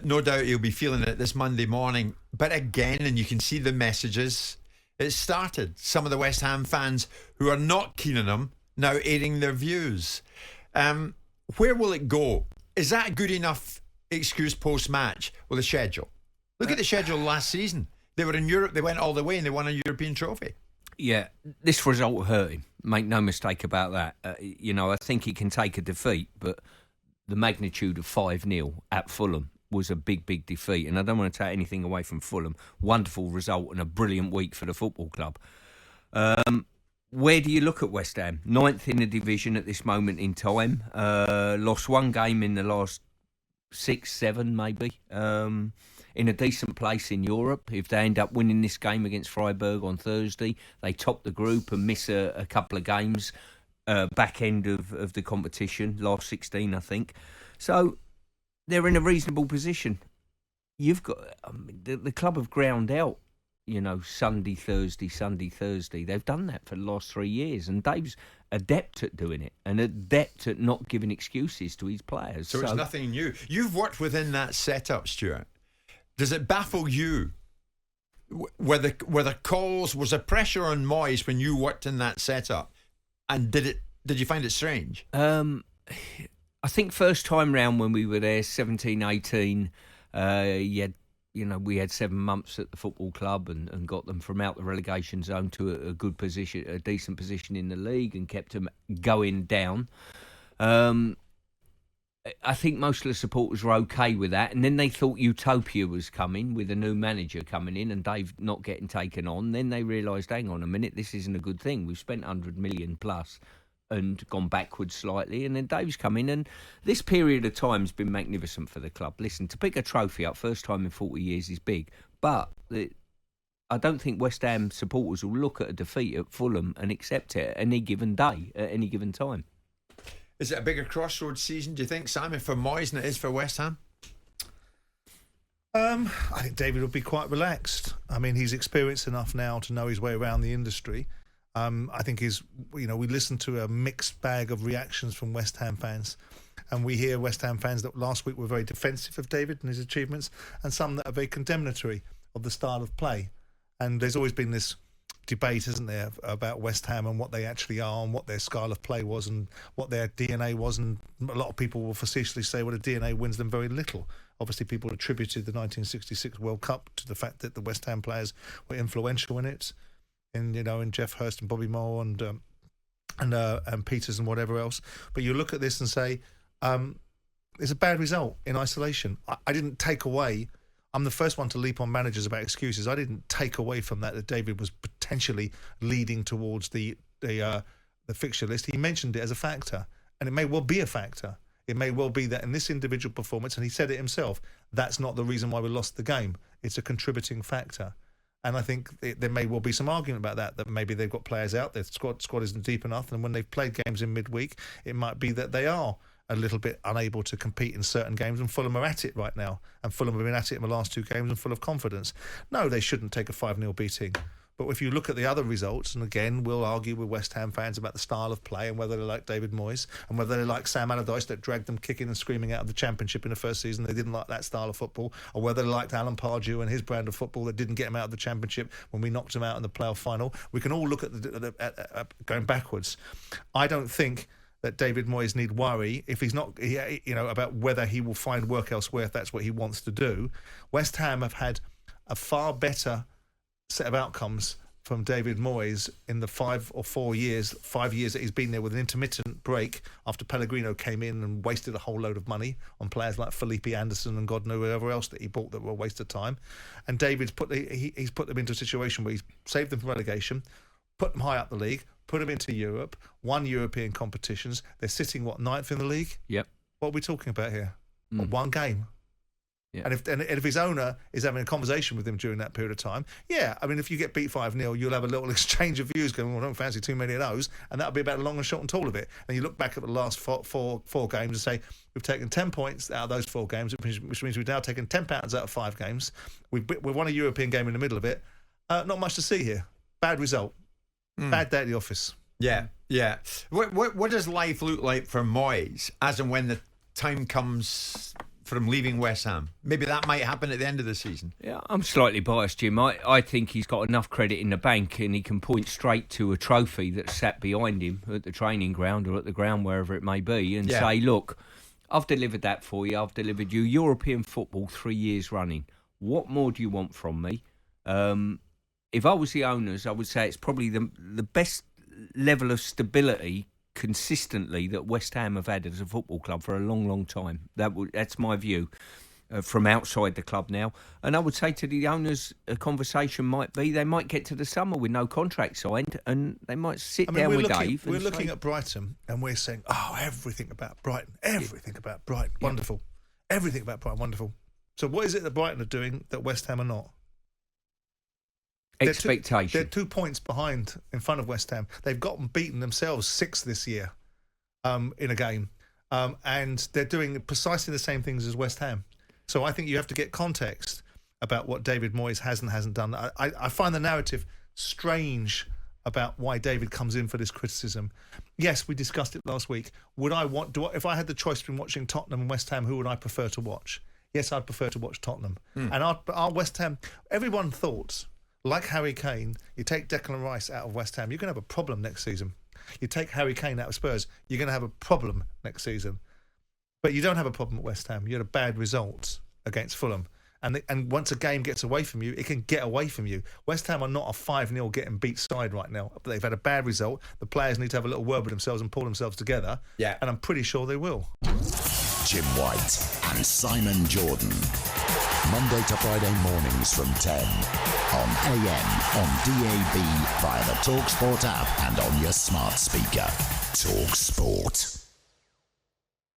no doubt he'll be feeling it this Monday morning. But again, and you can see the messages, it started. Some of the West Ham fans who are not keen on him now airing their views. Where will it go? Is that a good enough excuse post-match? Well, the schedule. Look at the schedule last season. They were in Europe, they went all the way and they won a European trophy. Yeah, this result hurt him. Make no mistake about that. I think he can take a defeat, but the magnitude of 5-0 at Fulham was a big, big defeat. And I don't want to take anything away from Fulham. Wonderful result and a brilliant week for the football club. Where do you look at West Ham? 9th in the division at this moment in time. Lost one game in the last 6, 7 maybe. In a decent place in Europe. If they end up winning this game against Freiburg on Thursday, they top the group and miss a couple of games back end of the competition, last 16, I think. So they're in a reasonable position. You've got the club have ground out, Sunday, Thursday. They've done that for the last 3 years, and Dave's adept at doing it and adept at not giving excuses to his players. So it's nothing new. You've worked within that setup, Stuart. Does it baffle you whether calls, was there pressure on Moyes when you worked in that setup, and did you find it strange? I think first time round when we were there, 17, 18, we had 7 months at the football club and got them from out the relegation zone to a good position, a decent position in the league, and kept them going down. I think most of the supporters were okay with that, and then they thought utopia was coming with a new manager coming in and Dave not getting taken on. Then they realised, hang on a minute, this isn't a good thing. We've spent 100 million plus and gone backwards slightly, and then Dave's come in, and this period of time has been magnificent for the club. Listen, to pick a trophy up first time in 40 years is big, but I don't think West Ham supporters will look at a defeat at Fulham and accept it at any given day, at any given time. Is it a bigger crossroads season, do you think, Simon, for Moyes than it is for West Ham? I think David will be quite relaxed. I mean, he's experienced enough now to know his way around the industry. I think we listened to a mixed bag of reactions from West Ham fans, and we hear West Ham fans that last week were very defensive of David and his achievements, and some that are very condemnatory of the style of play. And there's always been this debate, isn't there, about West Ham and what they actually are and what their style of play was and what their DNA was, and a lot of people will facetiously say, well, the DNA wins them very little. Obviously, people attributed the 1966 World Cup to the fact that the West Ham players were influential in it, in Jeff Hurst and Bobby Moore and Peters and whatever else. But you look at this and say, it's a bad result in isolation. I didn't take away. I'm the first one to leap on managers about excuses. I didn't take away from that David was potentially leading towards the fixture list. He mentioned it as a factor, and it may well be a factor. It may well be that in this individual performance, and he said it himself, that's not the reason why we lost the game. It's a contributing factor. And I think there may well be some argument about that maybe they've got players out there, squad isn't deep enough, and when they've played games in midweek, it might be that they are a little bit unable to compete in certain games, and Fulham are at it right now, and Fulham have been at it in the last 2 games and full of confidence. No, they shouldn't take a 5-0 beating. But if you look at the other results, and again, we'll argue with West Ham fans about the style of play and whether they like David Moyes and whether they like Sam Allardyce that dragged them kicking and screaming out of the Championship in the first season. They didn't like that style of football, or whether they liked Alan Pardew and his brand of football that didn't get him out of the Championship when we knocked him out in the playoff final. We can all look at going backwards. I don't think that David Moyes need worry if he's not, about whether he will find work elsewhere if that's what he wants to do. West Ham have had a far better set of outcomes from David Moyes in the 5 years that he's been there, with an intermittent break after Pellegrino came in and wasted a whole load of money on players like Felipe Anderson and God knows whoever else that he bought that were a waste of time. And David's he's put them into a situation where he's saved them from relegation, put them high up the league, put them into Europe, won European competitions. They're sitting, 9th in the league? Yep. What are we talking about here? One game. Yeah. And if his owner is having a conversation with him during that period of time, if you get beat 5-0, you'll have a little exchange of views going, well, I don't fancy too many of those, and that'll be about the long and short and tall of it. And you look back at the last four games and say, we've taken 10 points out of those 4 games, which means we've now taken 10 pounds out of 5 games. We've won a European game in the middle of it. Not much to see here. Bad result. Bad day at the office. Yeah. What does life look like for Moyes as and when the time comes from leaving West Ham? Maybe that might happen at the end of the season. Yeah, I'm slightly biased, Jim. I think he's got enough credit in the bank and he can point straight to a trophy that's sat behind him at the training ground or at the ground, wherever it may be, and say, look, I've delivered that for you. I've delivered you European football 3 years running. What more do you want from me? If I was the owners, I would say it's probably the best level of stability consistently that West Ham have had as a football club for a long, long time. That's my view from outside the club now. And I would say to the owners, a conversation might be they might get to the summer with no contract signed and they might sit down with Dave. We're looking at Brighton and we're saying, everything about Brighton, wonderful. Everything about Brighton, wonderful. So what is it that Brighton are doing that West Ham are not? Expectation. They're 2 points behind in front of West Ham. They've gotten beaten themselves 6 this year in a game. And they're doing precisely the same things as West Ham. So I think you have to get context about what David Moyes has and hasn't done. I find the narrative strange about why David comes in for this criticism. Yes, we discussed it last week. If I had the choice between watching Tottenham and West Ham, who would I prefer to watch? Yes, I'd prefer to watch Tottenham. And our West Ham, everyone thought, like Harry Kane, you take Declan Rice out of West Ham, you're going to have a problem next season. You take Harry Kane out of Spurs, you're going to have a problem next season. But you don't have a problem at West Ham. You had a bad result against Fulham. And once a game gets away from you, it can get away from you. West Ham are not a 5-0 getting beat side right now. But they've had a bad result. The players need to have a little word with themselves and pull themselves together. Yeah. And I'm pretty sure they will. Jim White and Simon Jordan. Monday to Friday mornings from 10 on AM, on DAB, via the TalkSPORT app and on your smart speaker. TalkSPORT.